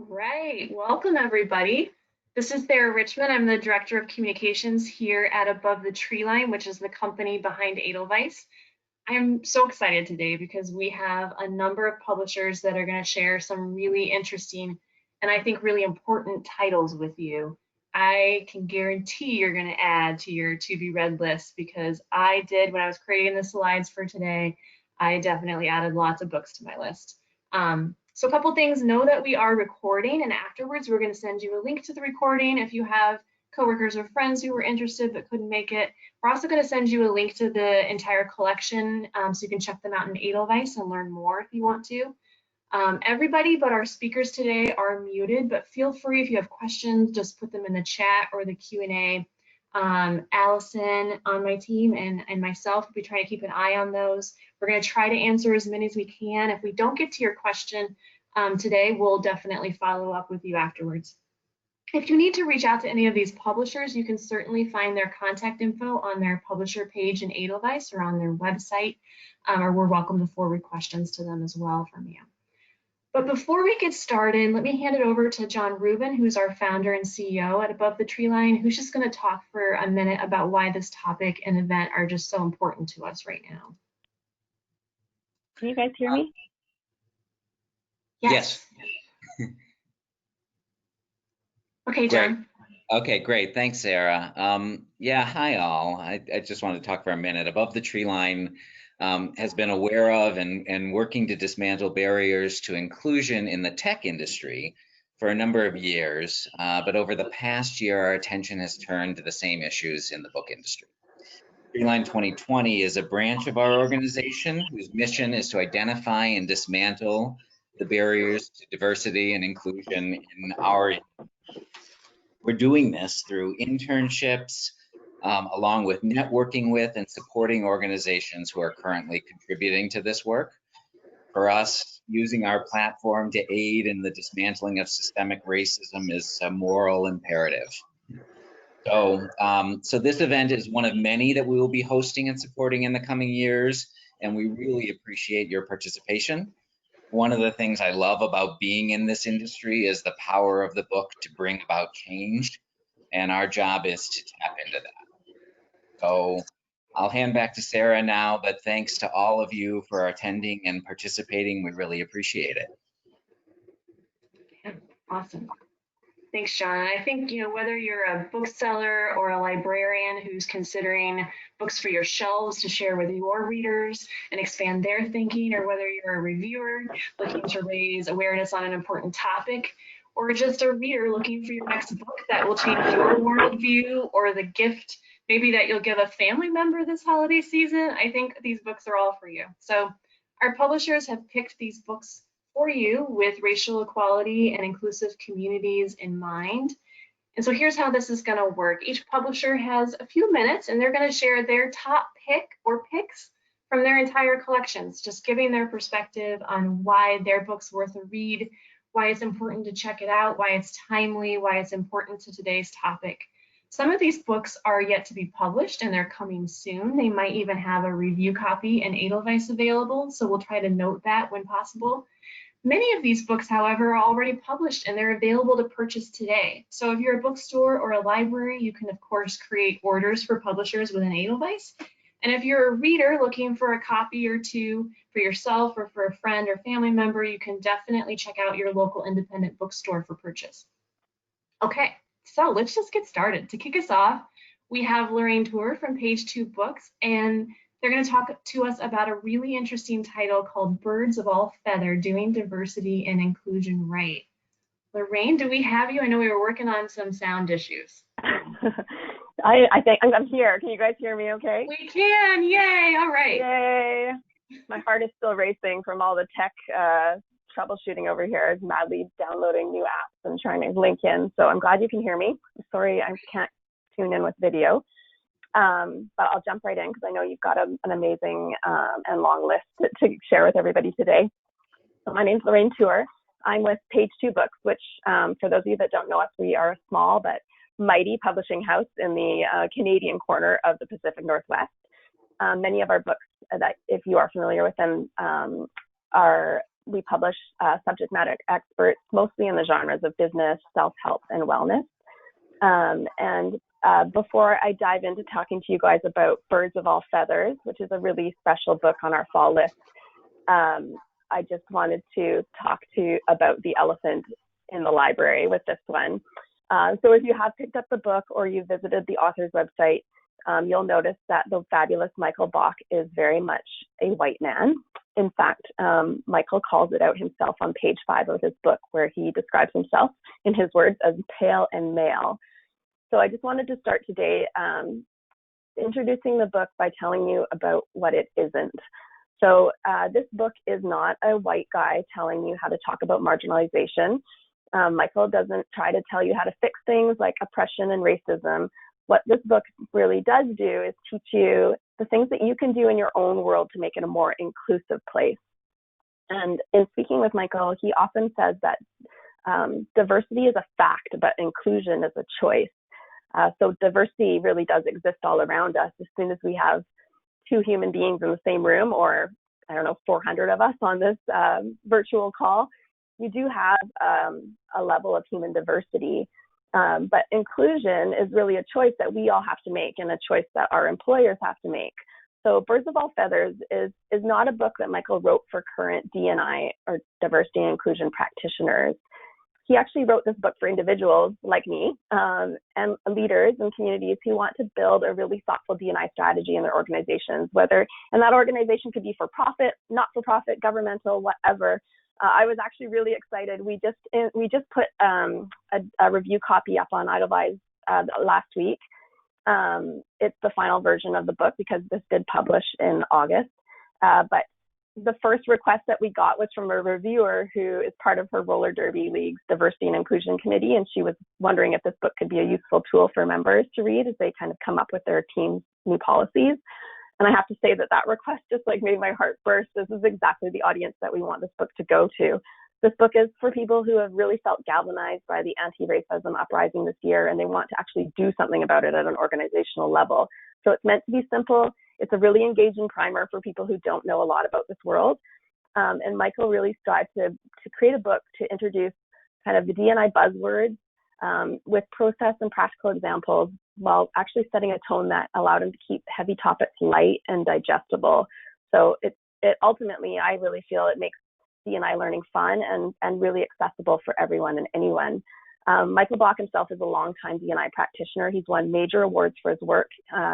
Right. Welcome, everybody. This is Sarah Richmond. I'm the Director of Communications here at Above the Tree Line, which is the company behind Edelweiss. I'm so excited today because we have a number of publishers that are going to share some really interesting and I think really important titles with you. I can guarantee you're going to add to your to be read list because I did when I was creating the slides for today. I definitely added lots of books to my list. So a couple things, know that we are recording and afterwards we're going to send you a link to the recording if you have coworkers or friends who were interested but couldn't make it. We're also going to send you a link to the entire collection so you can check them out in Edelweiss and learn more if you want to. Everybody but our speakers today are muted, but feel free if you have questions, just put them in the chat or the Q&A. Allison on my team and myself will be trying to keep an eye on those. We're going to try to answer as many as we can. If we don't get to your question today, we'll definitely follow up with you afterwards. If you need to reach out to any of these publishers, you can certainly find their contact info on their publisher page in Edelweiss or on their website, or we're welcome to forward questions to them as well from you. But before we get started, let me hand it over to John Rubin, who's our founder and CEO at Above the Tree Line, who's just going to talk for a minute about why this topic and event are just so important to us right now. Can you guys hear me? Yes. Okay, John. Great. Okay, great. Thanks, Sarah. Yeah, hi all. I just wanted to talk for a minute. Above the Tree Line has been aware of and working to dismantle barriers to inclusion in the tech industry for a number of years. But over the past year, our attention has turned to the same issues in the book industry. Tree Line 2020 is a branch of our organization whose mission is to identify and dismantle the barriers to diversity and inclusion in our industry. We're doing this through internships, along with networking with and supporting organizations who are currently contributing to this work. For us, using our platform to aid in the dismantling of systemic racism is a moral imperative. So this event is one of many that we will be hosting and supporting in the coming years, and we really appreciate your participation. One of the things I love about being in this industry is the power of the book to bring about change, and our job is to tap into that. So I'll hand back to Sarah now, but thanks to all of you for attending and participating. We really appreciate it. Yeah, awesome. Thanks, John. I think, whether you're a bookseller or a librarian who's considering books for your shelves to share with your readers and expand their thinking, or whether you're a reviewer looking to raise awareness on an important topic, or just a reader looking for your next book that will change your worldview or the gift maybe that you'll give a family member this holiday season, I think these books are all for you. So our publishers have picked these books for you with racial equality and inclusive communities in mind. And so here's how this is going to work. Each publisher has a few minutes and they're going to share their top pick or picks from their entire collections, just giving their perspective on why their book's worth a read, why it's important to check it out, why it's timely, why it's important to today's topic. Some of these books are yet to be published and they're coming soon. They might even have a review copy in Edelweiss available, so we'll try to note that when possible. Many of these books, however, are already published and they're available to purchase today. So if you're a bookstore or a library, you can of course create orders for publishers within Edelweiss. And if you're a reader looking for a copy or two for yourself or for a friend or family member, you can definitely check out your local independent bookstore for purchase. Okay, so let's just get started. To kick us off, we have Lorraine Tour from Page 2 Books, and they're going to talk to us about a really interesting title called Birds of All Feather, Doing Diversity and Inclusion Right. Lorraine, do we have you? I know we were working on some sound issues. I think I'm here. Can you guys hear me okay? We can, yay, all right. Yay. My heart is still racing from all the tech troubleshooting over here, madly downloading new apps and trying to link in. So I'm glad you can hear me. Sorry, I can't tune in with video. But I'll jump right in because I know you've got an amazing and long list to share with everybody today. So my name's Lorraine Tour. I'm with Page 2 Books, which for those of you that don't know us, we are a small but mighty publishing house in the Canadian corner of the Pacific Northwest. Many of our books, that if you are familiar with them, are we publish subject matter experts, mostly in the genres of business, self-help, and wellness. Before I dive into talking to you guys about Birds of All Feathers, which is a really special book on our fall list, I just wanted to talk to you about the elephant in the library with this one. So if you have picked up the book or you visited the author's website, you'll notice that the fabulous Michael Bach is very much a white man. In fact, Michael calls it out himself on page 5 of his book, where he describes himself, in his words, as pale and male. So I just wanted to start today introducing the book by telling you about what it isn't. So this book is not a white guy telling you how to talk about marginalization. Michael doesn't try to tell you how to fix things like oppression and racism. What this book really does do is teach you the things that you can do in your own world to make it a more inclusive place. And in speaking with Michael, he often says that diversity is a fact, but inclusion is a choice. So diversity really does exist all around us. As soon as we have 2 human beings in the same room, or 400 of us on this virtual call, you do have a level of human diversity. But inclusion is really a choice that we all have to make, and a choice that our employers have to make. So Birds of All Feathers is not a book that Michael wrote for current D&I or diversity and inclusion practitioners. He actually wrote this book for individuals like me and leaders and communities who want to build a really thoughtful D&I strategy in their organizations, and that organization could be for profit, not for profit, governmental, whatever. I was actually really excited. We just put a review copy up on Legalized last week. It's the final version of the book because this did publish in August. But the first request that we got was from a reviewer who is part of her roller derby league's diversity and inclusion committee, and she was wondering if this book could be a useful tool for members to read as they kind of come up with their team's new policies. And I have to say that request just made my heart burst. This is exactly the audience that we want this book to go to. This book is for people who have really felt galvanized by the anti-racism uprising this year, and they want to actually do something about it at an organizational level. So it's meant to be simple. It's a really engaging primer for people who don't know a lot about this world. And Michael really strived to create a book to introduce kind of the D&I buzzwords with process and practical examples, while actually setting a tone that allowed him to keep heavy topics light and digestible. So it ultimately, I really feel it makes D&I learning fun and really accessible for everyone and anyone. Michael Bach himself is a longtime D&I practitioner. He's won major awards for his work.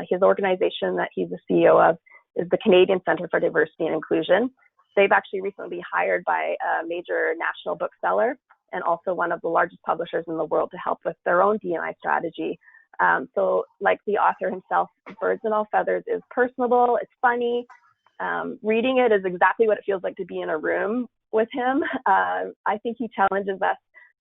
His organization that he's the CEO of is the Canadian Centre for Diversity and Inclusion. They've actually recently been hired by a major national bookseller and also one of the largest publishers in the world to help with their own D&I strategy. So like the author himself, Birds of All Feathers is personable, it's funny. Reading it is exactly what it feels like to be in a room with him. I think he challenges us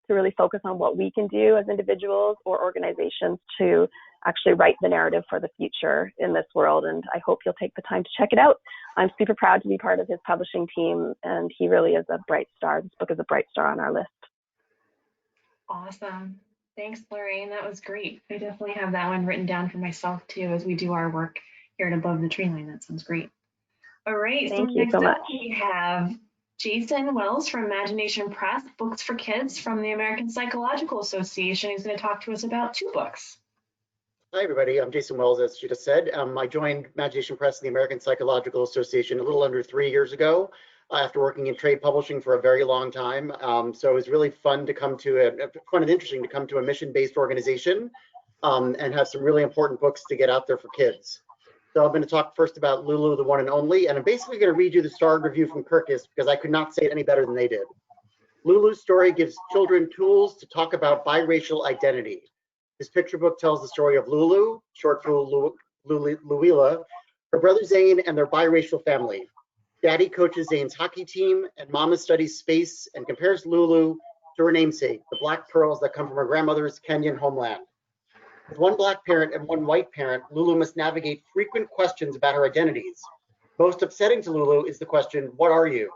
to really focus on what we can do as individuals or organizations to actually write the narrative for the future in this world. And I hope you'll take the time to check it out. I'm super proud to be part of his publishing team, and he really is a bright star. This book is a bright star on our list. Awesome. Thanks, Lorraine. That was great. I definitely have that one written down for myself too as we do our work here at Above the Tree Line. That sounds great. All right. Thank you next so much. up we have Jason Wells from Imagination Press, Books for Kids from the American Psychological Association. He's going to talk to us about 2 books. Hi, everybody. I'm Jason Wells, as she just said. I joined Imagination Press and the American Psychological Association a little under 3 years ago after working in trade publishing for a very long time. So it was really fun to come to fun and interesting to come to a mission-based organization and have some really important books to get out there for kids. So I'm going to talk first about Lulu, the One and Only, and I'm basically going to read you the starred review from Kirkus because I could not say it any better than they did. Lulu's story gives children tools to talk about biracial identity. This picture book tells the story of Lulu, short for Luila, her brother Zane, and their biracial family. Daddy coaches Zane's hockey team, and Mama studies space and compares Lulu to her namesake, the black pearls that come from her grandmother's Kenyan homeland. With one black parent and one white parent, Lulu must navigate frequent questions about her identities. Most upsetting to Lulu is the question, what are you?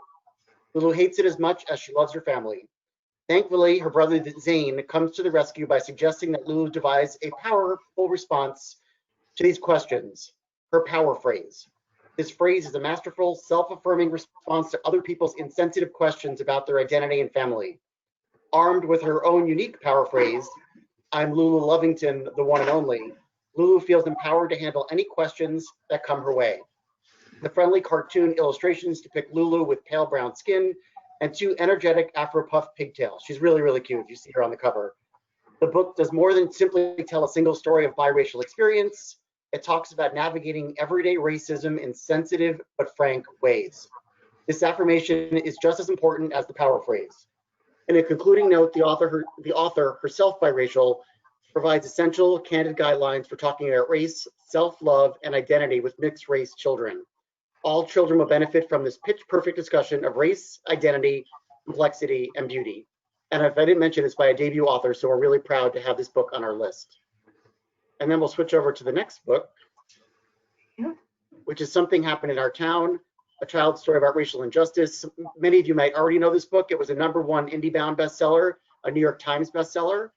Lulu hates it as much as she loves her family. Thankfully, her brother Zane comes to the rescue by suggesting that Lulu devise a powerful response to these questions, her power phrase. This phrase is a masterful, self-affirming response to other people's insensitive questions about their identity and family. Armed with her own unique power phrase, "I'm Lulu Lovington, the one and only," Lulu feels empowered to handle any questions that come her way. The friendly cartoon illustrations depict Lulu with pale brown skin and two energetic Afro-puffed pigtails. She's really, really cute. You see her on the cover. The book does more than simply tell a single story of biracial experience. It talks about navigating everyday racism in sensitive but frank ways. This affirmation is just as important as the power phrase. In a concluding note, the author, herself biracial, provides essential, candid guidelines for talking about race, self-love, and identity with mixed-race children. All children will benefit from this pitch-perfect discussion of race, identity, complexity, and beauty. And if I didn't mention, it's by a debut author, so we're really proud to have this book on our list. And then we'll switch over to the next book, which is Something Happened in Our Town, a child's story about racial injustice. Many of you might already know this book. It was a #1 IndieBound bestseller, a New York Times bestseller.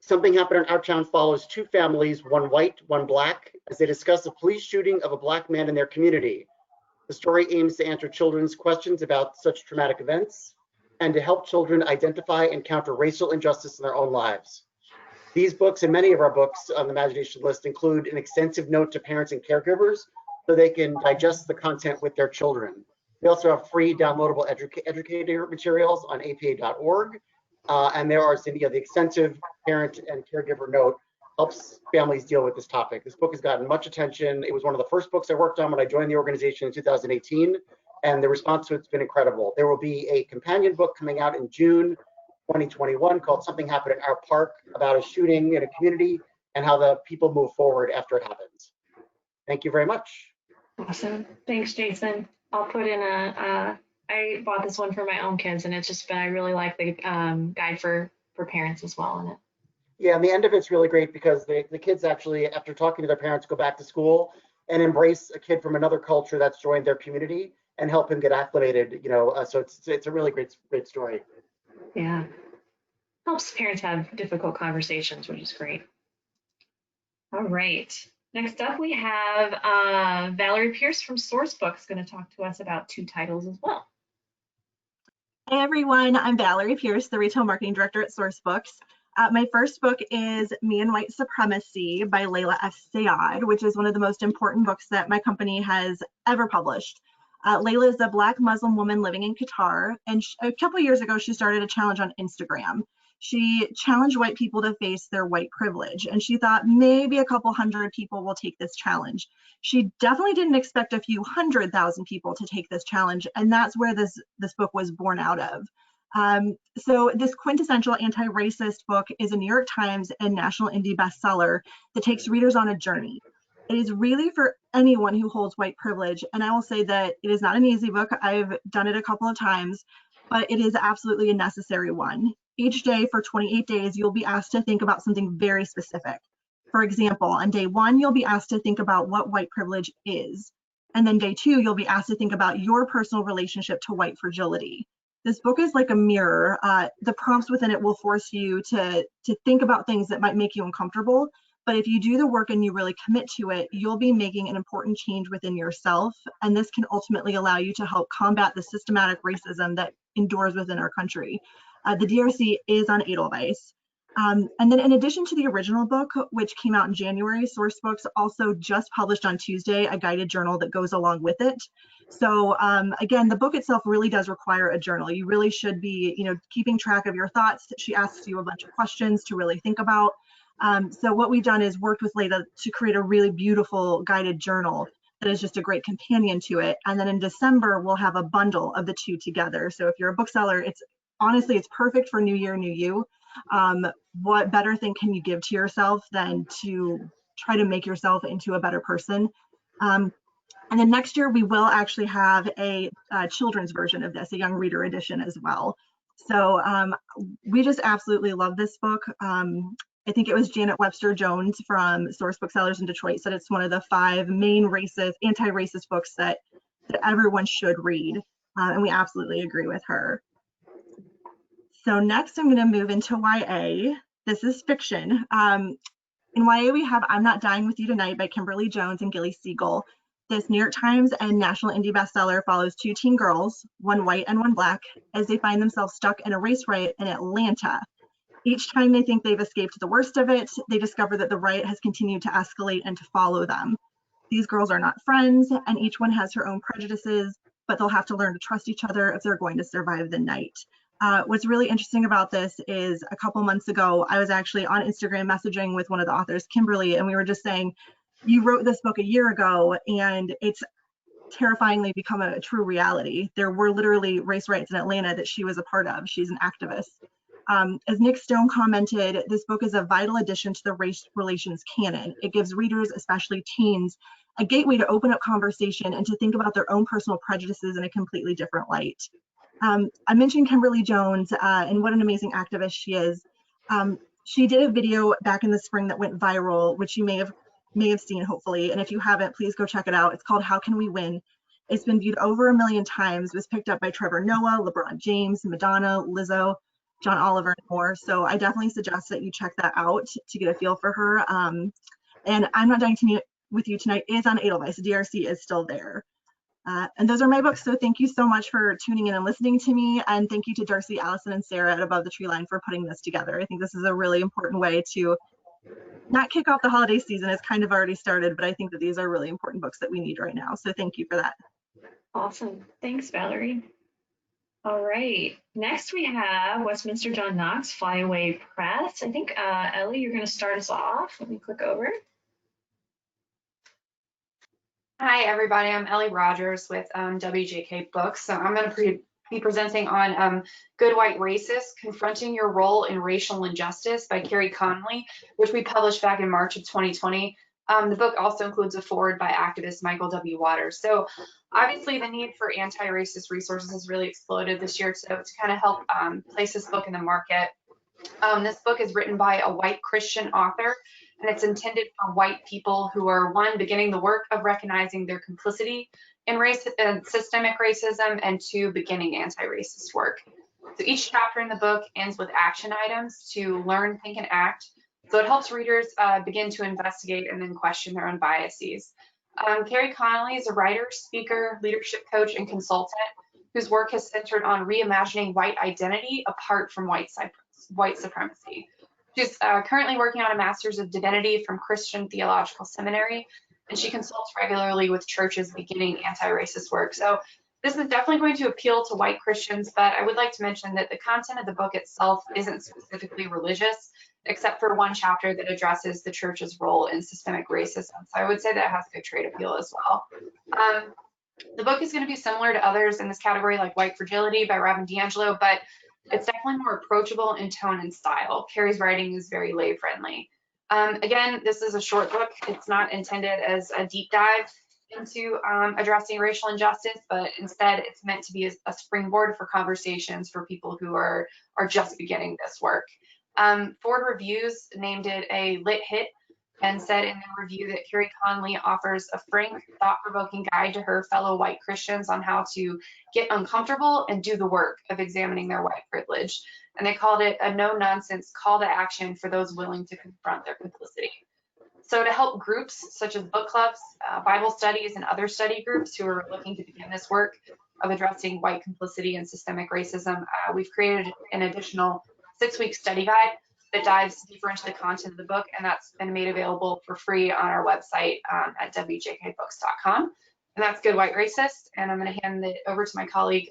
Something Happened in Our Town follows two families, one white, one black, as they discuss a police shooting of a black man in their community. The story aims to answer children's questions about such traumatic events and to help children identify and counter racial injustice in their own lives. These books and many of our books on the Imagination list include an extensive note to parents and caregivers so they can digest the content with their children. We also have free downloadable educator materials on apa.org. And there are the extensive parent and caregiver note helps families deal with this topic. This book has gotten much attention. It was one of the first books I worked on when I joined the organization in 2018, and the response to it's been incredible. There will be a companion book coming out in June 2021 called Something Happened in Our Park, about a shooting in a community and how the people move forward after it happens. Thank you very much. Awesome. Thanks, Jason. I'll put in I bought this one for my own kids, and it's just been, I really like the guide for parents as well in it. Yeah, and the end of it's really great because the kids actually, after talking to their parents, go back to school and embrace a kid from another culture that's joined their community and help him get acclimated, so it's a really great story. Yeah. Helps parents have difficult conversations, which is great. All right. Next up, we have Valerie Pierce from Sourcebooks going to talk to us about 2 titles as well. Hey everyone, I'm Valerie Pierce, the Retail Marketing Director at Sourcebooks. My first book is Me and White Supremacy by Layla F. Sayad, which is one of the most important books that my company has ever published. Layla is a Black Muslim woman living in Qatar, and a couple of years ago, she started a challenge on Instagram. She challenged white people to face their white privilege, and she thought maybe a couple hundred people will take this challenge. She definitely didn't expect a few 100,000 people to take this challenge, and that's where this book was born out of. So this quintessential anti-racist book is a New York Times and national indie bestseller that takes readers on a journey. It is really for anyone who holds white privilege, and I will say that it is not an easy book. I've done it a couple of times, but it is absolutely a necessary one. Each day for 28 days, you'll be asked to think about something very specific. For example, on day 1, you'll be asked to think about what white privilege is. And then day 2, you'll be asked to think about your personal relationship to white fragility. This book is like a mirror. The prompts within it will force you to think about things that might make you uncomfortable. But if you do the work and you really commit to it, you'll be making an important change within yourself. And this can ultimately allow you to help combat the systematic racism that endures within our country. The DRC is on Edelweiss. And then in addition to the original book, which came out in January, Sourcebooks also just published on Tuesday a guided journal that goes along with it. So again, the book itself really does require a journal. You really should be, keeping track of your thoughts. She asks you a bunch of questions to really think about. So what we've done is worked with Layla to create a really beautiful guided journal that is just a great companion to it. And then in December, we'll have a bundle of the 2 together. So if you're a bookseller, honestly, it's perfect for New Year, New You. What better thing can you give to yourself than to try to make yourself into a better person? And then next year, we will actually have a children's version of this, a young reader edition as well. So we just absolutely love this book. I think it was Janet Webster Jones from Source Booksellers in Detroit said it's one of the 5 main anti-racist books that everyone should read. And we absolutely agree with her. So next I'm going to move into YA. This is fiction. In YA, we have I'm Not Dying With You Tonight by Kimberly Jones and Gilly Siegel. This New York Times and national indie bestseller follows two teen girls, one white and one black, as they find themselves stuck in a race riot in Atlanta. Each time they think they've escaped the worst of it, they discover that the riot has continued to escalate and to follow them. These girls are not friends, and each one has her own prejudices, but they'll have to learn to trust each other if they're going to survive the night. What's really interesting about this is a couple months ago, I was actually on Instagram messaging with one of the authors, Kimberly, and we were just saying, you wrote this book a year ago, and it's terrifyingly become a true reality. There were literally race riots in Atlanta that she was a part of. She's an activist. As Nick Stone commented, this book is a vital addition to the race relations canon. It gives readers, especially teens, a gateway to open up conversation and to think about their own personal prejudices in a completely different light. I mentioned Kimberly Jones and what an amazing activist she is. She did a video back in the spring that went viral, which you may have seen, hopefully. And if you haven't, please go check it out. It's called How Can We Win? It's been viewed over 1 million times, was picked up by Trevor Noah, LeBron James, Madonna, Lizzo, John Oliver, and more. So I definitely suggest that you check that out to get a feel for her. And I'm Not Dying With You Tonight is on Edelweiss. DRC is still there. And those are my books. So thank you so much for tuning in and listening to me. And thank you to Darcy, Allison, and Sarah at Above the Tree Line for putting this together. I think this is a really important way to not kick off the holiday season. It's kind of already started, but I think that these are really important books that we need right now. So thank you for that. Awesome. Thanks, Valerie. All right. Next, we have Westminster John Knox, Flyaway Press. I think, Ellie, you're going to start us off. Let me click over. Hi, everybody. I'm Ellie Rogers with WJK Books. So I'm going to be presenting on Good White Racist, Confronting Your Role in Racial Injustice by Carrie Connolly, which we published back in March of 2020. The book also includes a foreword by activist Michael W. Waters. So obviously the need for anti-racist resources has really exploded this year. So to kind of help place this book in the market, this book is written by a white Christian author, and it's intended for white people who are, one, beginning the work of recognizing their complicity in systemic racism, and two, beginning anti-racist work. So each chapter in the book ends with action items to learn, think, and act. So it helps readers begin to investigate and then question their own biases. Carrie Connolly is a writer, speaker, leadership coach, and consultant whose work has centered on reimagining white identity apart from white supremacy. She's currently working on a Master's of Divinity from Christian Theological Seminary, and she consults regularly with churches beginning anti-racist work. So this is definitely going to appeal to white Christians, but I would like to mention that the content of the book itself isn't specifically religious, except for one chapter that addresses the church's role in systemic racism. So I would say that has good trade appeal as well. The book is going to be similar to others in this category, like White Fragility by Robin DiAngelo, but it's definitely more approachable in tone and style. Carrie's writing is very lay friendly. Again, this is a short book. It's not intended as a deep dive into addressing racial injustice, but instead it's meant to be a springboard for conversations for people who are just beginning this work. Ford Reviews named it a lit hit and said in their review that Carrie Connolly offers a frank, thought-provoking guide to her fellow white Christians on how to get uncomfortable and do the work of examining their white privilege. And they called it a no-nonsense call to action for those willing to confront their complicity. So to help groups such as book clubs, Bible studies, and other study groups who are looking to begin this work of addressing white complicity and systemic racism, we've created an additional 6-week study guide that dives deeper into the content of the book, and that's been made available for free on our website at wjkbooks.com. And that's Good White Racist, and I'm going to hand it over to my colleague,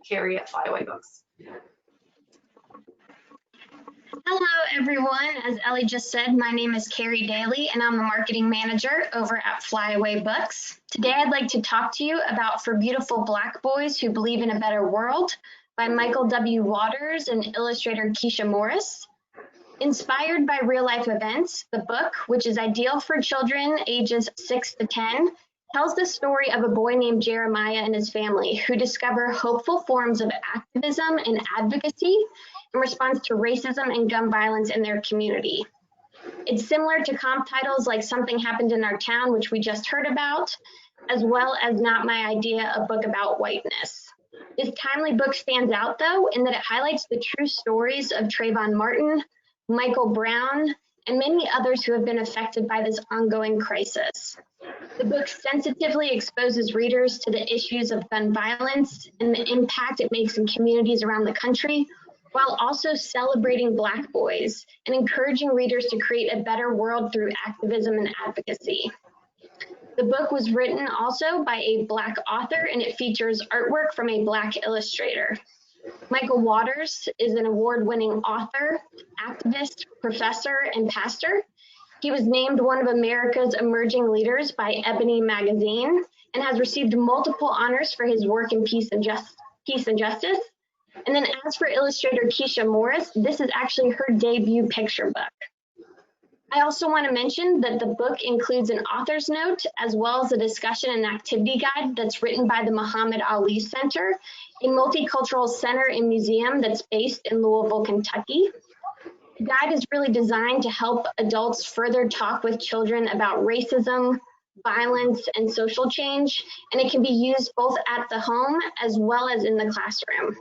Carrie at Flyaway Books. Hello, everyone. As Ellie just said, my name is Carrie Daly, and I'm the marketing manager over at Flyaway Books. Today, I'd like to talk to you about For Beautiful Black Boys Who Believe in a Better World by Michael W. Waters and illustrator Keisha Morris. Inspired by real-life events, the book, which is ideal for children ages 6 to 10, tells the story of a boy named Jeremiah and his family who discover hopeful forms of activism and advocacy in response to racism and gun violence in their community. It's similar to comp titles like Something Happened in Our Town, which we just heard about, as well as Not My Idea, a book about whiteness. This timely book stands out, though, in that it highlights the true stories of Trayvon Martin, Michael Brown, and many others who have been affected by this ongoing crisis. The book sensitively exposes readers to the issues of gun violence and the impact it makes in communities around the country, while also celebrating Black boys and encouraging readers to create a better world through activism and advocacy. The book was written also by a Black author, and it features artwork from a Black illustrator. Michael Waters is an award-winning author, activist, professor, and pastor. He was named one of America's emerging leaders by Ebony magazine and has received multiple honors for his work in peace and justice. And then as for illustrator Keisha Morris, this is actually her debut picture book. I also want to mention that the book includes an author's note as well as a discussion and activity guide that's written by the Muhammad Ali Center, a multicultural center and museum that's based in Louisville, Kentucky. The guide is really designed to help adults further talk with children about racism, violence, and social change, and it can be used both at the home as well as in the classroom.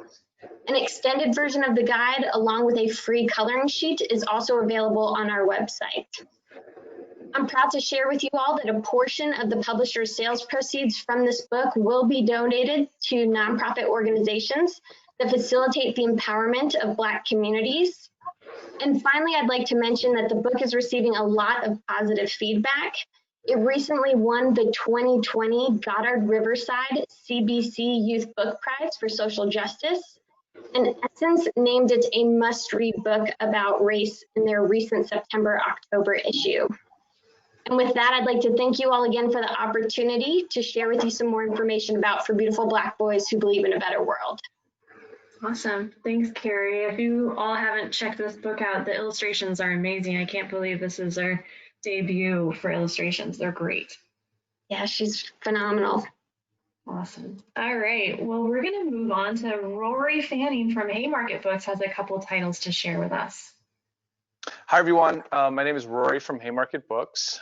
An extended version of the guide, along with a free coloring sheet, is also available on our website. I'm proud to share with you all that a portion of the publisher's sales proceeds from this book will be donated to nonprofit organizations that facilitate the empowerment of Black communities. And finally, I'd like to mention that the book is receiving a lot of positive feedback. It recently won the 2020 Goddard Riverside CBC Youth Book Prize for Social Justice. And Essence named it a must-read book about race in their recent September-October issue. And with that, I'd like to thank you all again for the opportunity to share with you some more information about For Beautiful Black Boys Who Believe in a Better World. Awesome. Thanks, Carrie. If you all haven't checked this book out, the illustrations are amazing. I can't believe this is our debut for illustrations. They're great. Yeah, she's phenomenal. Awesome. All right. Well, we're going to move on to Rory Fanning from Haymarket Books has a couple titles to share with us. Hi, everyone. My name is Rory from Haymarket Books.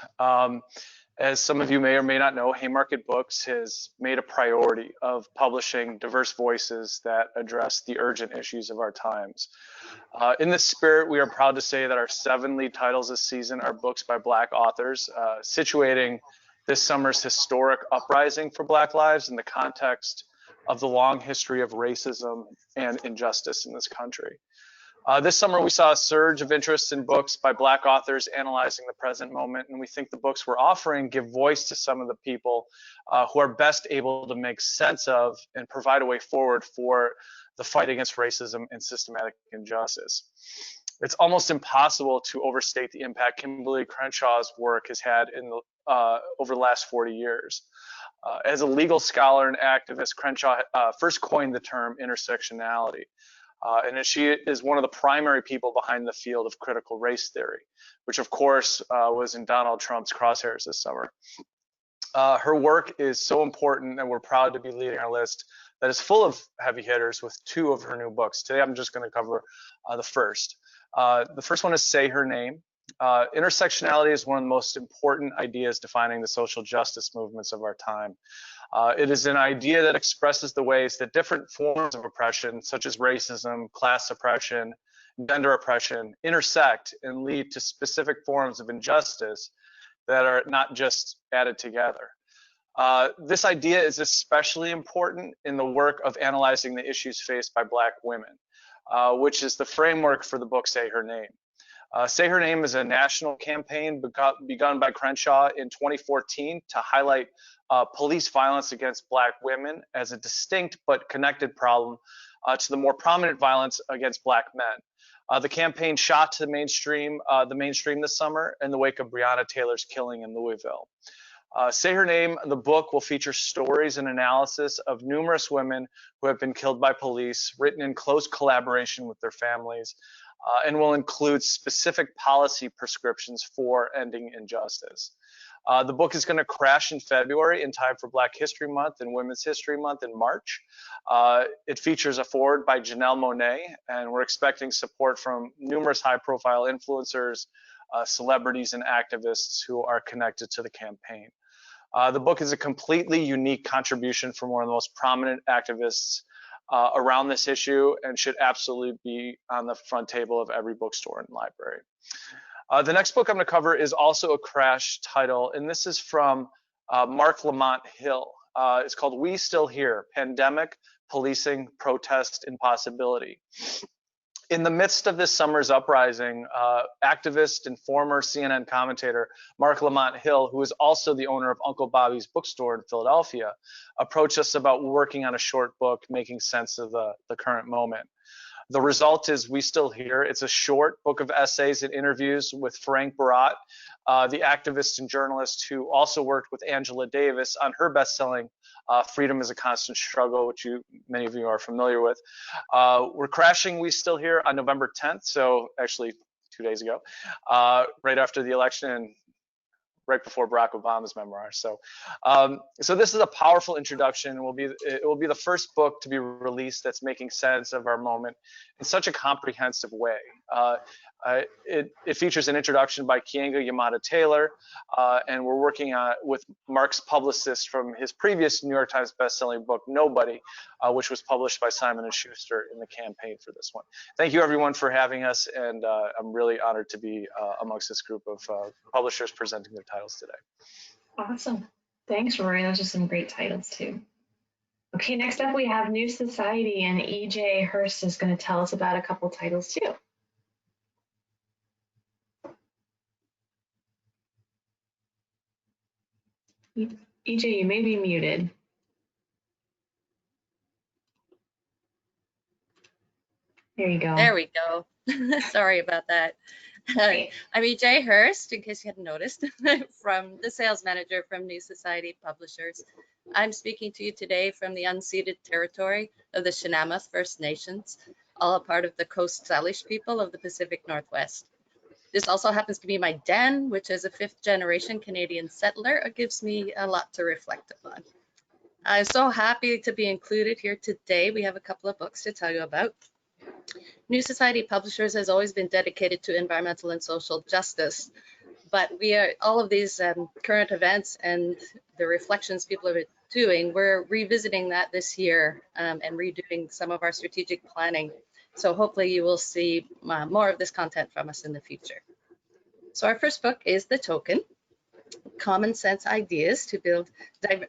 As some of you may or may not know, Haymarket Books has made a priority of publishing diverse voices that address the urgent issues of our times. In this spirit, we are proud to say that our 7 lead titles this season are books by Black authors, situating this summer's historic uprising for Black lives in the context of the long history of racism and injustice in this country. This summer, we saw a surge of interest in books by Black authors analyzing the present moment, and we think the books we're offering give voice to some of the people who are best able to make sense of and provide a way forward for the fight against racism and systematic injustice. It's almost impossible to overstate the impact Kimberly Crenshaw's work has had in the, over the last 40 years. As a legal scholar and activist, Crenshaw first coined the term intersectionality. And she is one of the primary people behind the field of critical race theory, which of course was in Donald Trump's crosshairs this summer. Her work is so important and we're proud to be leading our list that is full of heavy hitters with 2 of her new books. Today I'm just going to cover the first. The first one is Say Her Name. Intersectionality is one of the most important ideas defining the social justice movements of our time. It is an idea that expresses the ways that different forms of oppression, such as racism, class oppression, gender oppression, intersect and lead to specific forms of injustice that are not just added together. This idea is especially important in the work of analyzing the issues faced by Black women, which is the framework for the book Say Her Name. Say Her Name is a national campaign begun by Crenshaw in 2014 to highlight police violence against Black women as a distinct but connected problem to the more prominent violence against Black men. The campaign shot to the mainstream this summer in the wake of Breonna Taylor's killing in Louisville. Say Her Name, the book will feature stories and analysis of numerous women who have been killed by police, written in close collaboration with their families, and will include specific policy prescriptions for ending injustice. The book is going to crash in February in time for Black History Month and Women's History Month in March. It features a foreword by Janelle Monáe, and we're expecting support from numerous high-profile influencers, celebrities, and activists who are connected to the campaign. The book is a completely unique contribution from one of the most prominent activists around this issue and should absolutely be on the front table of every bookstore and library. The next book I'm going to cover is also a crash title, and this is from Mark Lamont Hill. It's called We Still Here, Pandemic, Policing, Protest, Impossibility. In the midst of this summer's uprising, activist and former CNN commentator Mark Lamont Hill, who is also the owner of Uncle Bobby's bookstore in Philadelphia, approached us about working on a short book making sense of the current moment. The result is We Still Here. It's a short book of essays and interviews with Frank Barat, the activist and journalist who also worked with Angela Davis on her best-selling Freedom is a Constant Struggle, which many of you are familiar with. We're crashing We Still Here on November 10th, so actually 2 days ago, right after the election and right before Barack Obama's memoir. So this is a powerful introduction. It will be the first book to be released that's making sense of our moment in such a comprehensive way. It features an introduction by Kianga Yamada Taylor, and we're working with Mark's publicist from his previous New York Times bestselling book, Nobody, which was published by Simon & Schuster in the campaign for this one. Thank you everyone for having us, and I'm really honored to be amongst this group of publishers presenting their titles today. Awesome. Thanks, Rory. Those are some great titles too. Okay, next up we have New Society, and E.J. Hurst is going to tell us about a couple titles too. EJ, you may be muted. There you go. There we go. Sorry about that. I'm EJ Hurst, in case you hadn't noticed, from the sales manager from New Society Publishers. I'm speaking to you today from the unceded territory of the Shinamath First Nations, all a part of the Coast Salish people of the Pacific Northwest. This also happens to be my den, which as a fifth-generation Canadian settler, it gives me a lot to reflect upon. I'm so happy to be included here today. We have a couple of books to tell you about. New Society Publishers has always been dedicated to environmental and social justice, but all of these current events and the reflections people are doing, we're revisiting that this year and redoing some of our strategic planning. So hopefully you will see more of this content from us in the future. So our first book is The Token, Common Sense Ideas to Build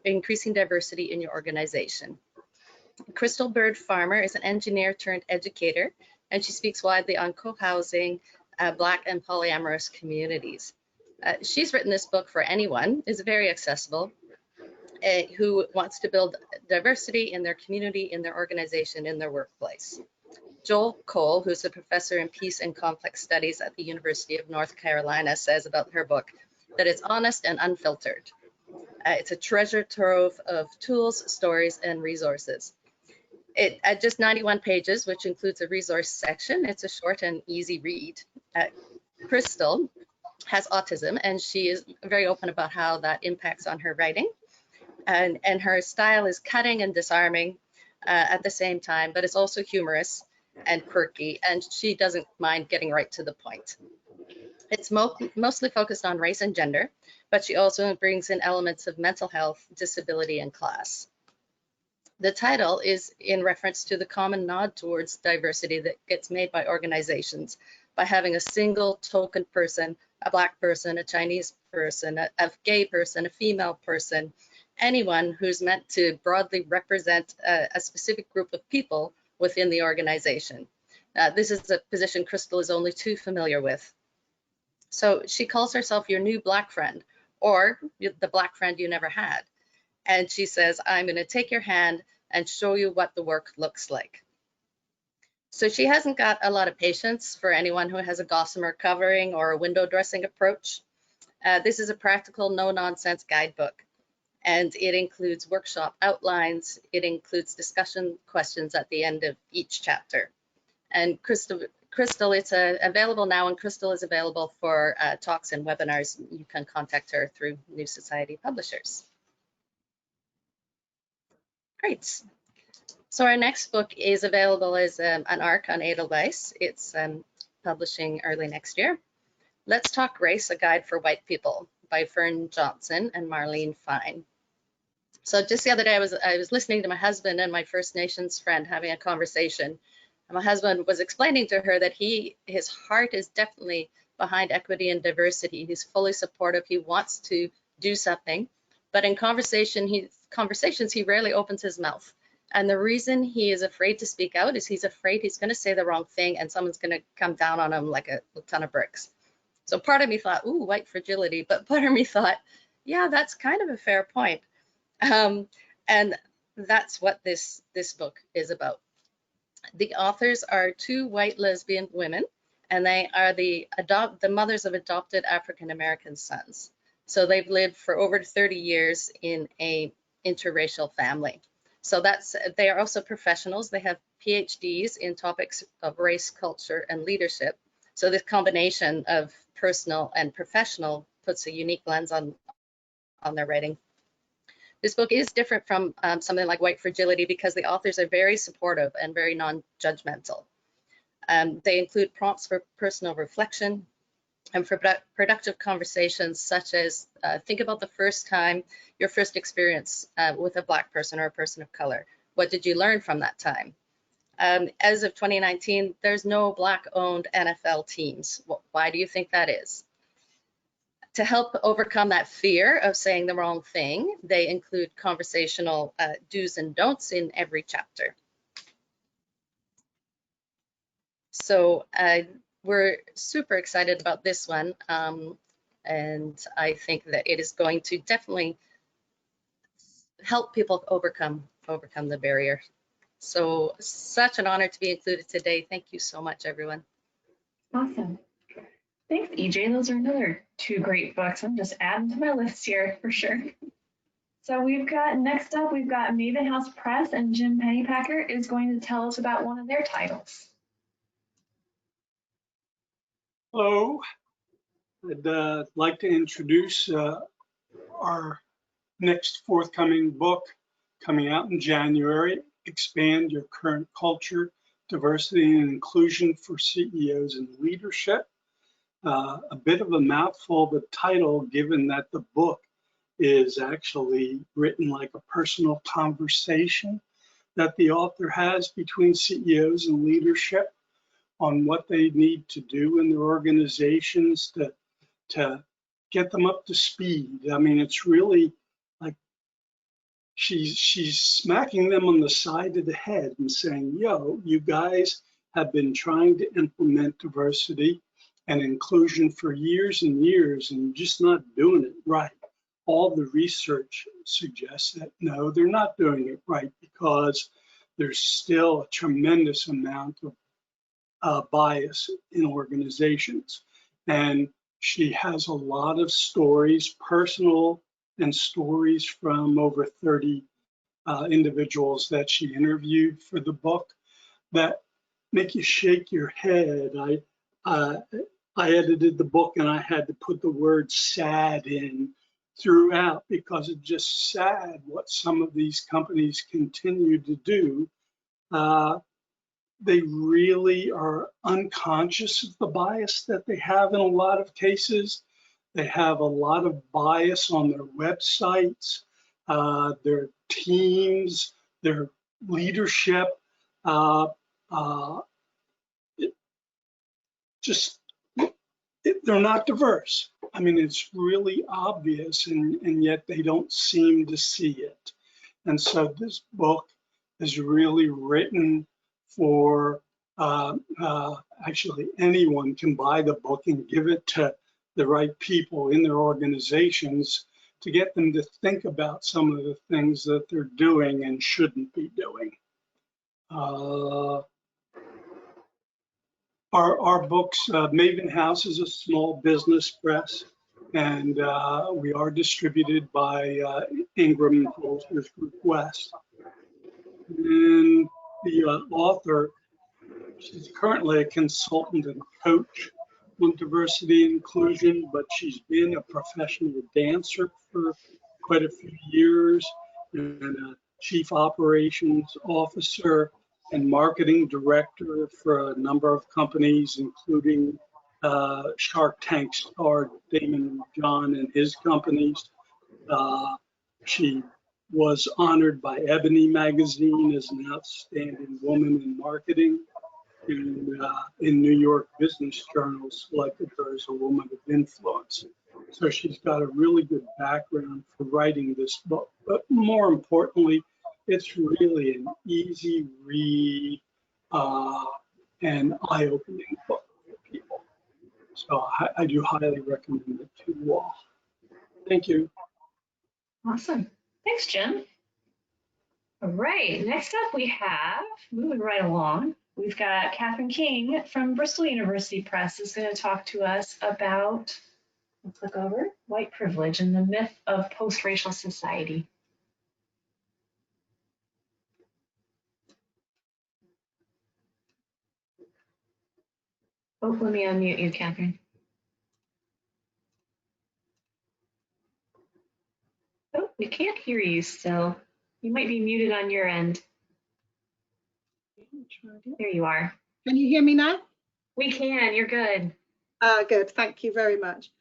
Increasing Diversity in Your Organization. Crystal Bird Farmer is an engineer turned educator, and she speaks widely on co-housing, Black and polyamorous communities. She's written this book for anyone, is very accessible, who wants to build diversity in their community, in their organization, in their workplace. Joel Cole, who's a professor in peace and conflict studies at the University of North Carolina, says about her book that it's honest and unfiltered. It's a treasure trove of tools, stories, and resources. At just 91 pages, which includes a resource section, it's a short and easy read. Crystal has autism, and she is very open about how that impacts on her writing. And her style is cutting and disarming at the same time, but it's also humorous and quirky, and she doesn't mind getting right to the point. It's mostly focused on race and gender, but she also brings in elements of mental health, disability, and class. The title is in reference to the common nod towards diversity that gets made by organizations by having a single token person, a Black person, a Chinese person, a gay person, a female person, anyone who's meant to broadly represent a specific group of people within the organization. This is a position Crystal is only too familiar with. So she calls herself your new Black friend, or the Black friend you never had. And she says, I'm going to take your hand and show you what the work looks like. So she hasn't got a lot of patience for anyone who has a gossamer covering or a window dressing approach. This is a practical, no-nonsense guidebook. And it includes workshop outlines. It includes discussion questions at the end of each chapter. And Crystal, it's available now, and Crystal is available for talks and webinars. You can contact her through New Society Publishers. Great. So our next book is available as an ARC on Edelweiss. It's publishing early next year. Let's Talk Race, A Guide for White People by Fern Johnson and Marlene Fine. So just the other day, I was listening to my husband and my First Nations friend having a conversation. And my husband was explaining to her that his heart is definitely behind equity and diversity. He's fully supportive. He wants to do something, but in conversations, he rarely opens his mouth. And the reason he is afraid to speak out is he's afraid he's going to say the wrong thing and someone's going to come down on him like a ton of bricks. So part of me thought, ooh, white fragility, but part of me thought, yeah, that's kind of a fair point. And that's what this book is about. The authors are two white lesbian women, and they are the mothers of adopted African-American sons. So they've lived for over 30 years in a interracial family. So they are also professionals. They have PhDs in topics of race, culture, and leadership. So this combination of personal and professional puts a unique lens on their writing. This book is different from something like White Fragility because the authors are very supportive and very non-judgmental. They include prompts for personal reflection and for productive conversations, such as think about the your first experience with a Black person or a person of color. What did you learn from that time? As of 2019, there's no Black-owned NFL teams. Why do you think that is? To help overcome that fear of saying the wrong thing, they include conversational do's and don'ts in every chapter. So we're super excited about this one. And I think that it is going to definitely help people overcome the barrier. So such an honor to be included today. Thank you so much, everyone. Awesome. Thanks, EJ. Those are another two great books. I'm just adding to my list here for sure. So next up, we've got Maven House Press, and Jim Pennypacker is going to tell us about one of their titles. Hello. I'd like to introduce our next forthcoming book coming out in January, Expand Your Current Culture, Diversity and Inclusion for CEOs and Leadership. A bit of a mouthful, the title, given that the book is actually written like a personal conversation that the author has between CEOs and leadership on what they need to do in their organizations to get them up to speed. I mean, it's really like she's smacking them on the side of the head and saying, yo, you guys have been trying to implement diversity and inclusion for years and years and just not doing it right. All the research suggests that no, they're not doing it right because there's still a tremendous amount of bias in organizations. And she has a lot of stories, personal and stories from over 30 individuals that she interviewed for the book that make you shake your head. I edited the book and I had to put the word sad in throughout because it's just sad what some of these companies continue to do. They really are unconscious of the bias that they have in a lot of cases. They have a lot of bias on their websites, their teams, their leadership. They're not diverse. I mean, it's really obvious, and yet they don't seem to see it. And so this book is really written for, actually anyone can buy the book and give it to the right people in their organizations to get them to think about some of the things that they're doing and shouldn't be doing. Our books, Maven House is a small business press, and we are distributed by Ingram Holsters Group West. And the author, she's currently a consultant and coach on diversity and inclusion, but she's been a professional dancer for quite a few years and a chief operations officer and marketing director for a number of companies, including Shark Tank star Damon John and his companies. She was honored by Ebony magazine as an outstanding woman in marketing. in New York business journals selected her as a woman of influence. So she's got a really good background for writing this book. But more importantly, it's really an easy read and eye-opening book for people. So I do highly recommend it to you all. Thank you. Awesome. Thanks, Jim. All right, next up we have, moving right along, we've got Catherine King from Bristol University Press is going to talk to us about, we'll click over, white privilege and the myth of post-racial society. Oh, let me unmute you, Catherine. Oh, we can't hear you still. You might be muted on your end. There you are. Can you hear me now? We can, you're good. Good, thank you very much.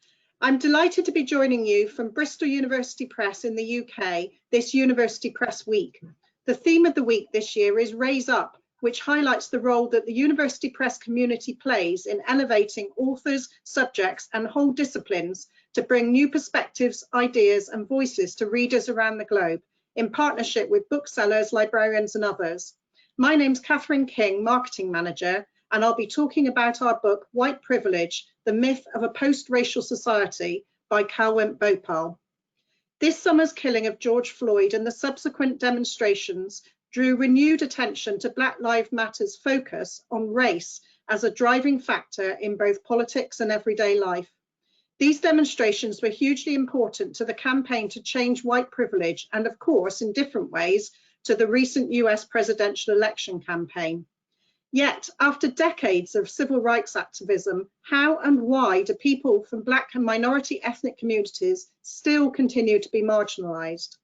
I'm delighted to be joining you from Bristol University Press in the UK this University Press Week. The theme of the week this year is Raise Up, which highlights the role that the University Press community plays in elevating authors, subjects and whole disciplines to bring new perspectives, ideas and voices to readers around the globe in partnership with booksellers, librarians and others. My name's Catherine King, Marketing Manager, and I'll be talking about our book, White Privilege, The Myth of a Post-Racial Society by Kalwant Bhopal. This summer's killing of George Floyd and the subsequent demonstrations drew renewed attention to Black Lives Matter's focus on race as a driving factor in both politics and everyday life. These demonstrations were hugely important to the campaign to change white privilege and, of course, in different ways, to the recent US presidential election campaign. Yet, after decades of civil rights activism, how and why do people from Black and minority ethnic communities still continue to be marginalised?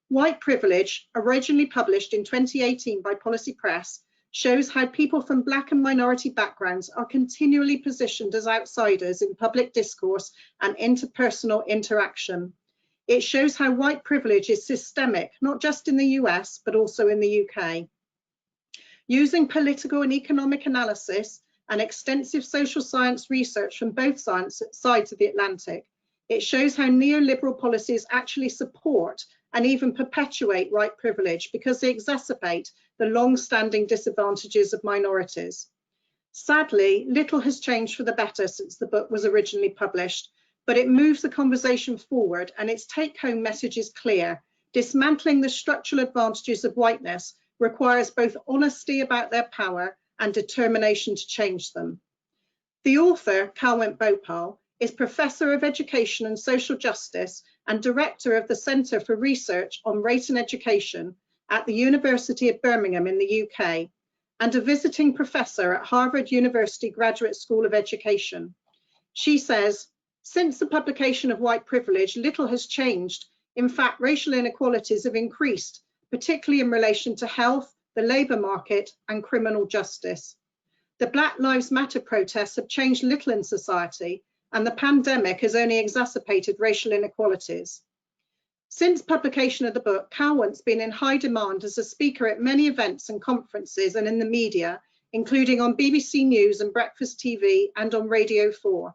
White Privilege, originally published in 2018 by Policy Press, shows how people from Black and minority backgrounds are continually positioned as outsiders in public discourse and interpersonal interaction. It shows how white privilege is systemic, not just in the US, but also in the UK. Using political and economic analysis and extensive social science research from both sides of the Atlantic, it shows how neoliberal policies actually support and even perpetuate white privilege because they exacerbate the long-standing disadvantages of minorities. Sadly, little has changed for the better since the book was originally published, but it moves the conversation forward and its take-home message is clear. Dismantling the structural advantages of whiteness requires both honesty about their power and determination to change them. The author, Kalwant Bhopal, is Professor of Education and Social Justice and Director of the Centre for Research on Race and Education at the University of Birmingham in the UK, and a visiting professor at Harvard University Graduate School of Education. She says, since the publication of White Privilege, little has changed. In fact, racial inequalities have increased, particularly in relation to health, the labour market and criminal justice. The Black Lives Matter protests have changed little in society, and the pandemic has only exacerbated racial inequalities. Since publication of the book, Kalwant's been in high demand as a speaker at many events and conferences and in the media, including on BBC News and Breakfast TV and on Radio 4.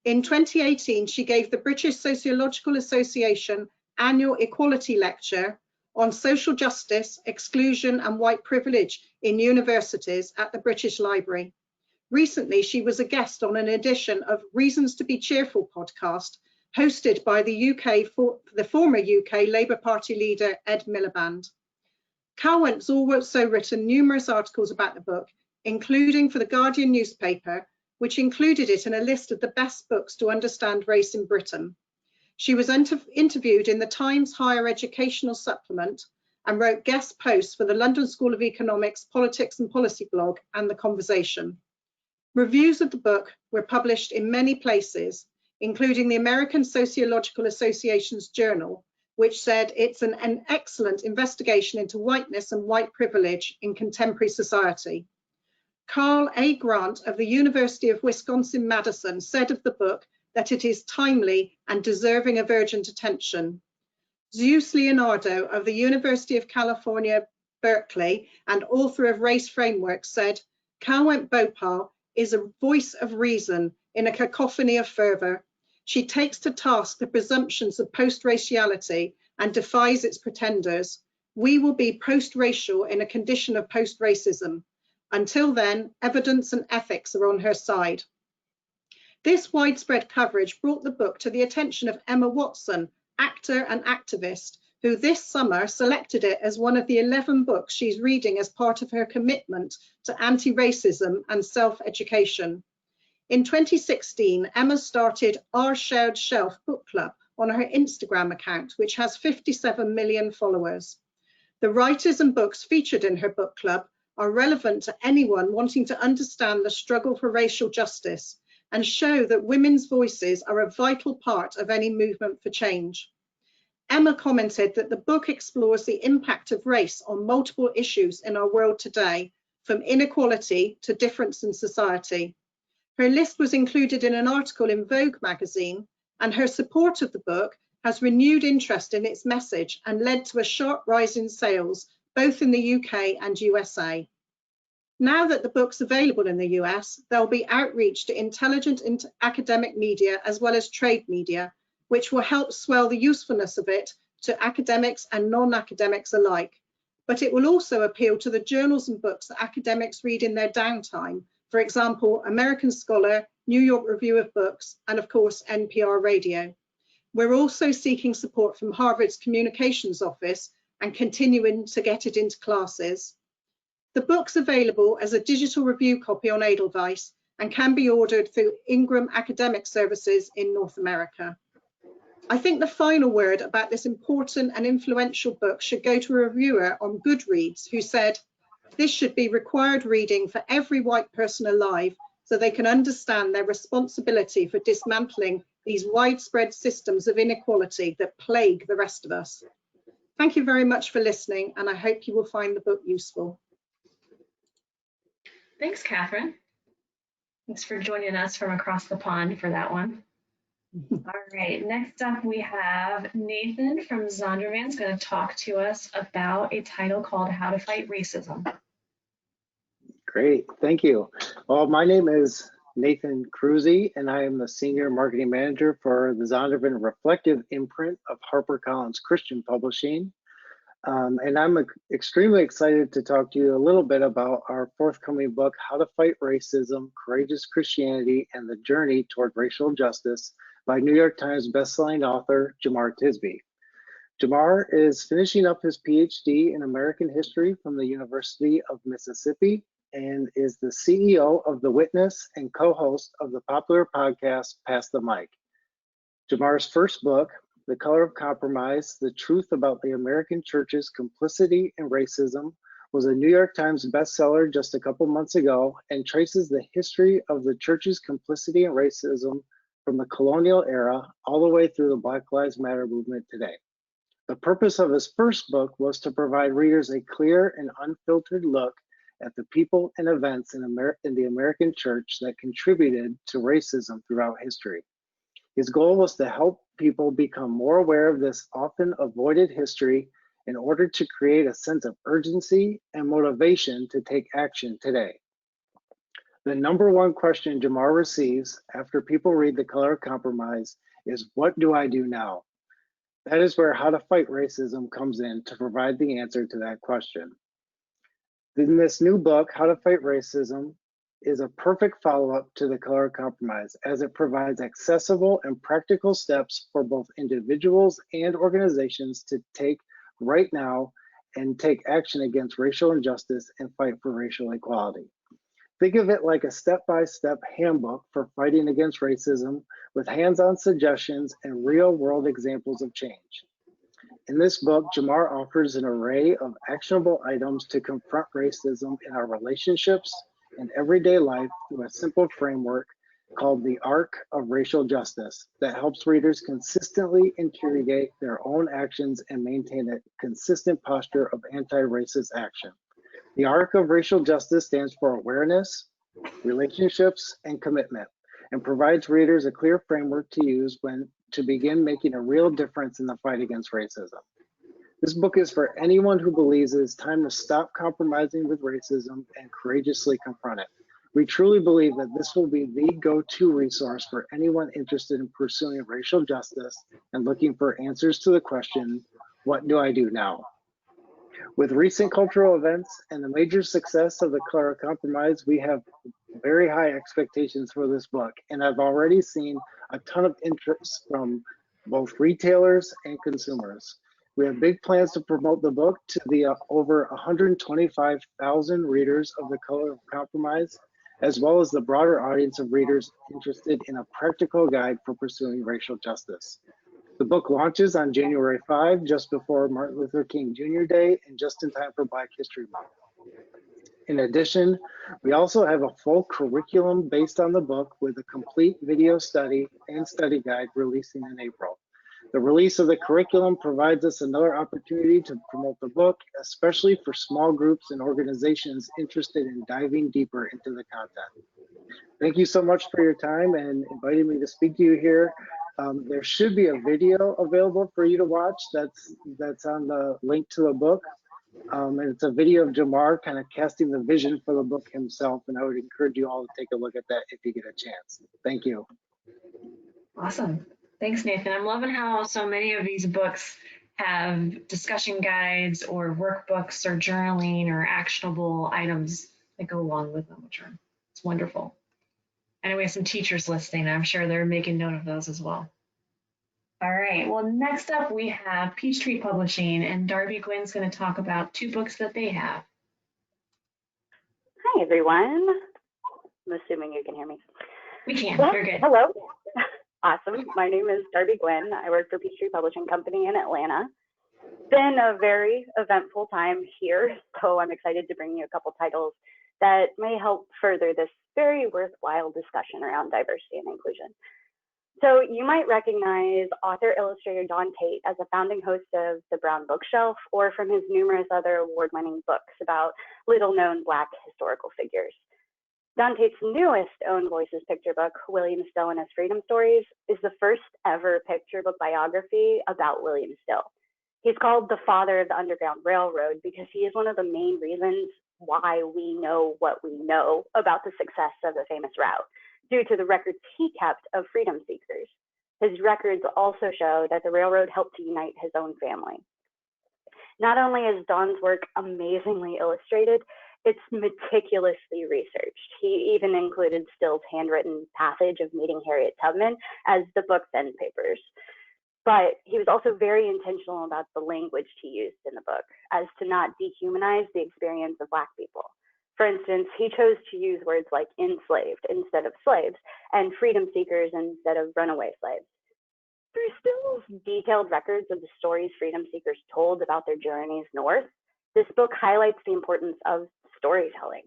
In 2018, she gave the British Sociological Association annual Equality Lecture on social justice, exclusion and white privilege in universities at the British Library. Recently, she was a guest on an edition of Reasons to be Cheerful podcast, hosted by the former UK Labour Party leader, Ed Miliband. Kalwant's also written numerous articles about the book, including for the Guardian newspaper, which included it in a list of the best books to understand race in Britain. She was interviewed in the Times Higher Educational Supplement and wrote guest posts for the London School of Economics, Politics and Policy blog and The Conversation. Reviews of the book were published in many places, including the American Sociological Association's journal, which said it's an excellent investigation into whiteness and white privilege in contemporary society. Carl A. Grant of the University of Wisconsin-Madison said of the book that it is timely and deserving of urgent attention. Zeus Leonardo of the University of California, Berkeley, and author of Race Framework said, Kalwent Bhopal is a voice of reason in a cacophony of fervor. She takes to task the presumptions of post-raciality and defies its pretenders. We will be post-racial in a condition of post-racism. Until then, evidence and ethics are on her side. This widespread coverage brought the book to the attention of Emma Watson, actor and activist, who this summer selected it as one of the 11 books she's reading as part of her commitment to anti-racism and self-education. In 2016, Emma started Our Shared Shelf Book Club on her Instagram account, which has 57 million followers. The writers and books featured in her book club are relevant to anyone wanting to understand the struggle for racial justice and show that women's voices are a vital part of any movement for change. Emma commented that the book explores the impact of race on multiple issues in our world today, from inequality to difference in society. Her list was included in an article in Vogue magazine, and her support of the book has renewed interest in its message and led to a sharp rise in sales, both in the UK and USA. Now that the book's available in the US, there'll be outreach to intelligent academic media as well as trade media, which will help swell the usefulness of it to academics and non-academics alike. But it will also appeal to the journals and books that academics read in their downtime. For example, American Scholar, New York Review of Books, and of course, NPR Radio. We're also seeking support from Harvard's Communications Office and continuing to get it into classes. The book's available as a digital review copy on Edelweiss and can be ordered through Ingram Academic Services in North America. I think the final word about this important and influential book should go to a reviewer on Goodreads who said, "This should be required reading for every white person alive so they can understand their responsibility for dismantling these widespread systems of inequality that plague the rest of us." Thank you very much for listening, and I hope you will find the book useful. Thanks, Catherine. Thanks for joining us from across the pond for that one. All right, next up we have Nathan from Zondervan is going to talk to us about a title called How to Fight Racism. Great, thank you. Well, my name is Nathan Cruzy, and I am the Senior Marketing Manager for the Zondervan Reflective imprint of HarperCollins Christian Publishing. And I'm extremely excited to talk to you a little bit about our forthcoming book, How to Fight Racism, Courageous Christianity, and the Journey Toward Racial Justice by New York Times bestselling author Jemar Tisby. Jemar is finishing up his PhD in American history from the University of Mississippi and is the CEO of The Witness and co-host of the popular podcast, Pass the Mic. Jemar's first book, The Color of Compromise, The Truth About the American Church's Complicity in Racism, was a New York Times bestseller just a couple months ago and traces the history of the church's complicity in racism from the colonial era all the way through the Black Lives Matter movement today. The purpose of his first book was to provide readers a clear and unfiltered look at the people and events in the American church that contributed to racism throughout history. His goal was to help people become more aware of this often avoided history in order to create a sense of urgency and motivation to take action today. The number one question Jemar receives after people read The Color of Compromise is, what do I do now? That is where How to Fight Racism comes in to provide the answer to that question. In this new book, How to Fight Racism, is a perfect follow-up to The Color of Compromise, as it provides accessible and practical steps for both individuals and organizations to take right now and take action against racial injustice and fight for racial equality. Think of it like a step-by-step handbook for fighting against racism with hands-on suggestions and real-world examples of change. In this book, Jemar offers an array of actionable items to confront racism in our relationships and everyday life through a simple framework called the Arc of Racial Justice that helps readers consistently interrogate their own actions and maintain a consistent posture of anti-racist action. The Arc of Racial Justice stands for awareness, relationships, and commitment, and provides readers a clear framework to use when to begin making a real difference in the fight against racism. This book is for anyone who believes it is time to stop compromising with racism and courageously confront it. We truly believe that this will be the go-to resource for anyone interested in pursuing racial justice and looking for answers to the question, what do I do now? With recent cultural events and the major success of the Clara Compromise, we have very high expectations for this book, and I've already seen a ton of interest from both retailers and consumers. We have big plans to promote the book to the over 125,000 readers of the Clara Compromise, as well as the broader audience of readers interested in a practical guide for pursuing racial justice. The book launches on January 5, just before Martin Luther King Jr. Day and just in time for Black History Month. In addition, we also have a full curriculum based on the book with a complete video study and study guide releasing in April. The release of the curriculum provides us another opportunity to promote the book, especially for small groups and organizations interested in diving deeper into the content. Thank you so much for your time and inviting me to speak to you here. There should be a video available for you to watch that's on the link to the book. And it's a video of Jamar kind of casting the vision for the book himself. And I would encourage you all to take a look at that if you get a chance. Thank you. Awesome. Thanks, Nathan. I'm loving how so many of these books have discussion guides or workbooks or journaling or actionable items that go along with them, which it's wonderful. And we have some teachers listening. I'm sure they're making note of those as well. All right. Well, next up we have Peachtree Publishing, and Darby Gwynn's going to talk about 2 books that they have. Hi, everyone. I'm assuming you can hear me. We can. Well, You're good. hello. Awesome. My name is Darby Gwynn. I work for Peachtree Publishing Company in Atlanta. It's been a very eventful time here, so I'm excited to bring you a couple titles that may help further this very worthwhile discussion around diversity and inclusion. So you might recognize author-illustrator Don Tate as a founding host of the Brown Bookshelf, or from his numerous other award-winning books about little-known Black historical figures. Don Tate's newest Own Voices picture book, William Still and His Freedom Stories, is the first ever picture book biography about William Still. He's called the father of the Underground Railroad because he is one of the main reasons why we know what we know about the success of the famous route, due to the records he kept of freedom seekers. His records also show that the railroad helped to unite his own family. Not only is Don's work amazingly illustrated, it's meticulously researched. He even included Still's handwritten passage of meeting Harriet Tubman as the book's end papers. But he was also very intentional about the language he used in the book, as to not dehumanize the experience of Black people. For instance, he chose to use words like enslaved instead of slaves, and freedom seekers instead of runaway slaves. Through Still's detailed records of the stories freedom seekers told about their journeys north, this book highlights the importance of storytelling.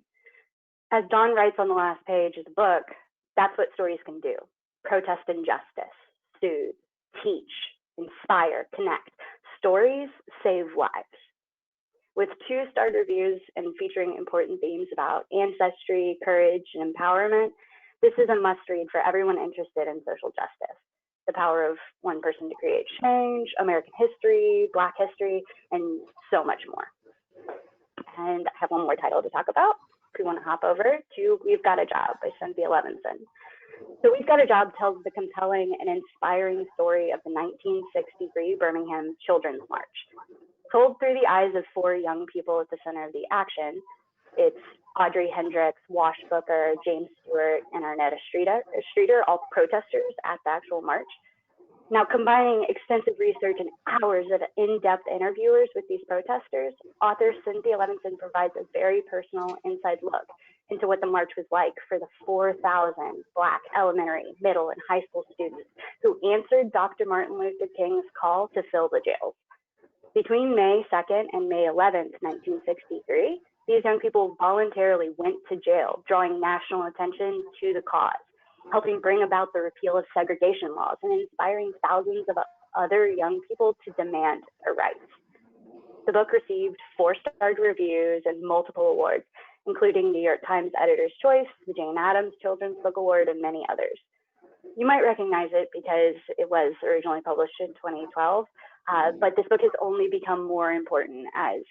As Don writes on the last page of the book, that's what stories can do: protest injustice, soothe, teach, inspire, connect. Stories save lives. With 2-star reviews and featuring important themes about ancestry, courage, and empowerment, this is a must-read for everyone interested in social justice. The power of one person to create change, American history, Black history, and so much more. And I have one more title to talk about. If we want to hop over to We've Got a Job by Cynthia Levinson. So We've Got a Job tells the compelling and inspiring story of the 1963 Birmingham Children's March. Told through the eyes of 4 young people at the center of the action, it's Audrey Hendricks, Wash Booker, James Stewart, and Arnetta Streeter, all protesters at the actual march. Now, combining extensive research and hours of in-depth interviewers with these protesters, author Cynthia Levinson provides a very personal inside look into what the march was like for the 4,000 Black elementary, middle, and high school students who answered Dr. Martin Luther King's call to fill the jails. Between May 2nd and May 11th, 1963, these young people voluntarily went to jail, drawing national attention to the cause, helping bring about the repeal of segregation laws and inspiring thousands of other young people to demand their rights. The book received 4-star reviews and multiple awards, including New York Times Editor's Choice, the Jane Addams Children's Book Award, and many others. You might recognize it because it was originally published in 2012, But this book has only become more important as,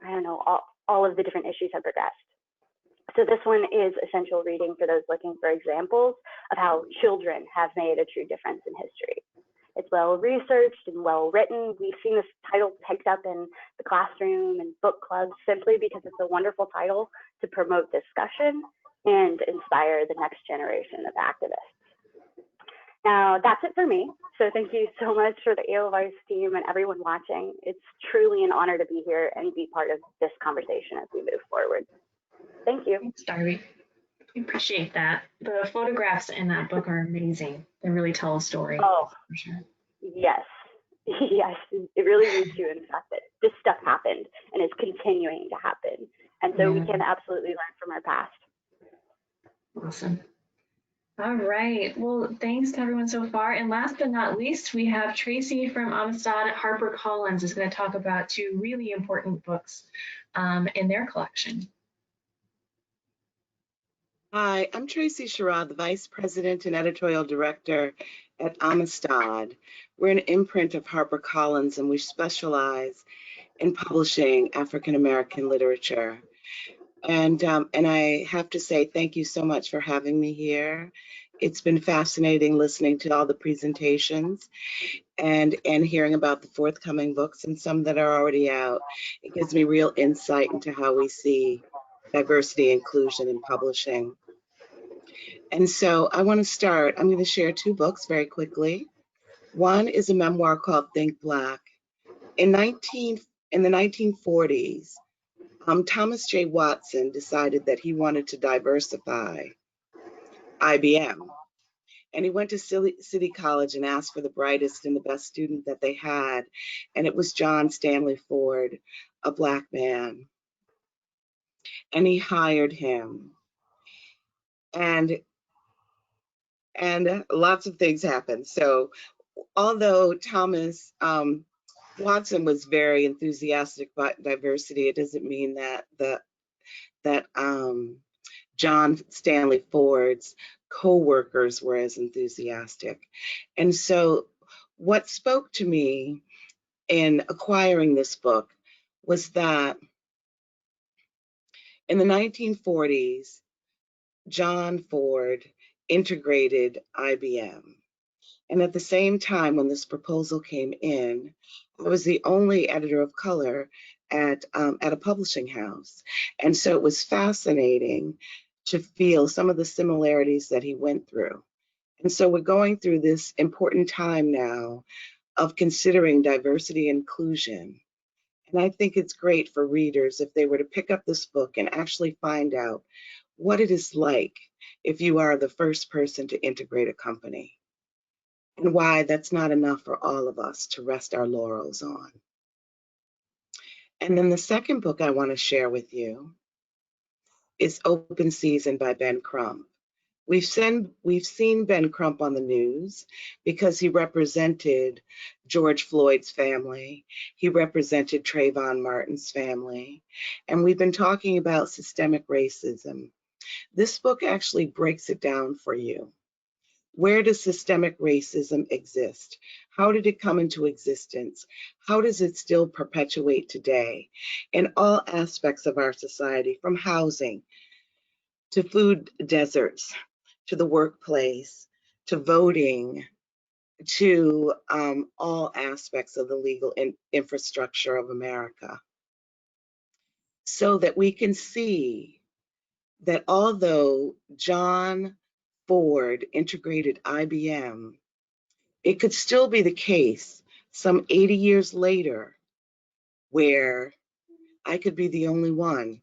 I don't know, all of the different issues have progressed. So this one is essential reading for those looking for examples of how children have made a true difference in history. It's well researched and well written. We've seen this title picked up in the classroom and book clubs simply because it's a wonderful title to promote discussion and inspire the next generation of activists. Now, that's it for me. So thank you so much for the Alewife team and everyone watching. It's truly an honor to be here and be part of this conversation as we move forward. Thank you. Thanks, Darby. I appreciate that. The photographs in that book are amazing. They really tell a story. Oh, for sure. Yes. Yes, it really roots you in the fact that this stuff happened and is continuing to happen. And so we can absolutely learn from our past. Awesome. All right. Well, thanks to everyone so far. And last but not least, we have Tracy from Amistad at HarperCollins is going to talk about two really important books in their collection. Hi, I'm Tracy Sherrod, the Vice President and Editorial Director at Amistad. We're an imprint of HarperCollins, and we specialize in publishing African American literature. And I have to say thank you so much for having me here. It's been fascinating listening to all the presentations and hearing about the forthcoming books and some that are already out. It gives me real insight into how we see diversity inclusion in publishing. And so I want to start, I'm going to share two books very quickly. One is a memoir called Think Black. In the 1940s, Thomas J. Watson decided that he wanted to diversify IBM. And he went to City College and asked for the brightest and the best student that they had. And it was John Stanley Ford, a Black man. And he hired him. And lots of things happened. So although Thomas Watson was very enthusiastic about diversity, it doesn't mean that John Stanley Ford's co-workers were as enthusiastic. And so what spoke to me in acquiring this book was that in the 1940s, John Ford integrated IBM. And at the same time, when this proposal came in, I was the only editor of color at a publishing house. And so it was fascinating to feel some of the similarities that he went through. And so we're going through this important time now of considering diversity and inclusion. And I think it's great for readers if they were to pick up this book and actually find out what it is like if you are the first person to integrate a company, and why that's not enough for all of us to rest our laurels on. And then the second book I want to share with you is Open Season by Ben Crump. We've seen Ben Crump on the news because he represented George Floyd's family. He represented Trayvon Martin's family. And we've been talking about systemic racism. This book actually breaks it down for you. Where does systemic racism exist? How did it come into existence? How does it still perpetuate today in all aspects of our society, from housing to food deserts, to the workplace, to voting, to all aspects of the legal infrastructure of America, so that we can see that although John Ford integrated IBM, it could still be the case some 80 years later where I could be the only one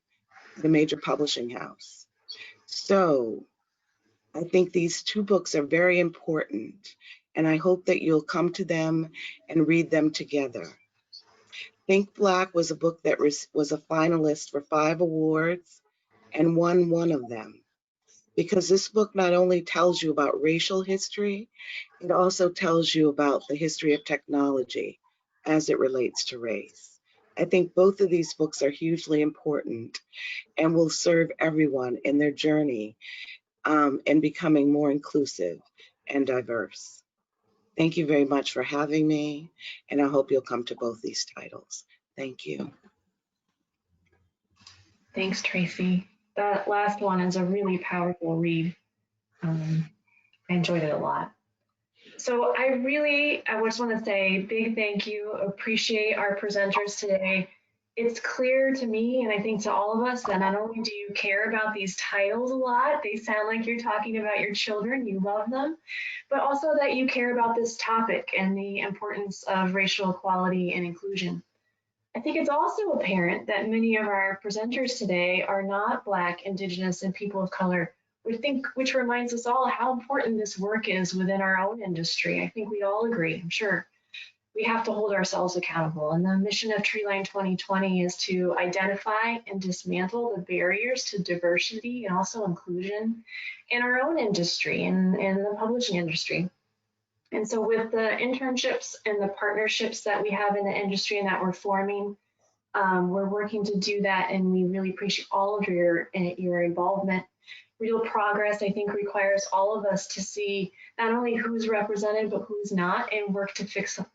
at a major publishing house. So I think these two books are very important, and I hope that you'll come to them and read them together. Think Black was a book that was a finalist for 5 awards and won one of them, because this book not only tells you about racial history, it also tells you about the history of technology as it relates to race. I think both of these books are hugely important and will serve everyone in their journey in becoming more inclusive and diverse. Thank you very much for having me, and I hope you'll come to both these titles. Thank you. Thanks, Tracy. That last one is a really powerful read. I enjoyed it a lot. So I just want to say big thank you. Appreciate our presenters today. It's clear to me, and I think to all of us, that not only do you care about these titles a lot, they sound like you're talking about your children, you love them, but also that you care about this topic and the importance of racial equality and inclusion. I think it's also apparent that many of our presenters today are not Black, Indigenous, and people of color, which reminds us all how important this work is within our own industry. I think we all agree, I'm sure. We have to hold ourselves accountable. And the mission of Treeline 2020 is to identify and dismantle the barriers to diversity and also inclusion in our own industry and the publishing industry. And so with the internships and the partnerships that we have in the industry and that we're forming, we're working to do that, and we really appreciate all of your involvement. Real progress, I think, requires all of us to see not only who's represented, but who's not, and work to fix that.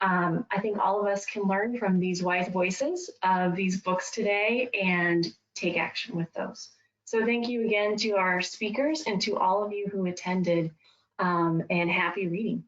I think all of us can learn from these wise voices of these books today and take action with those. So thank you again to our speakers and to all of you who attended, and happy reading.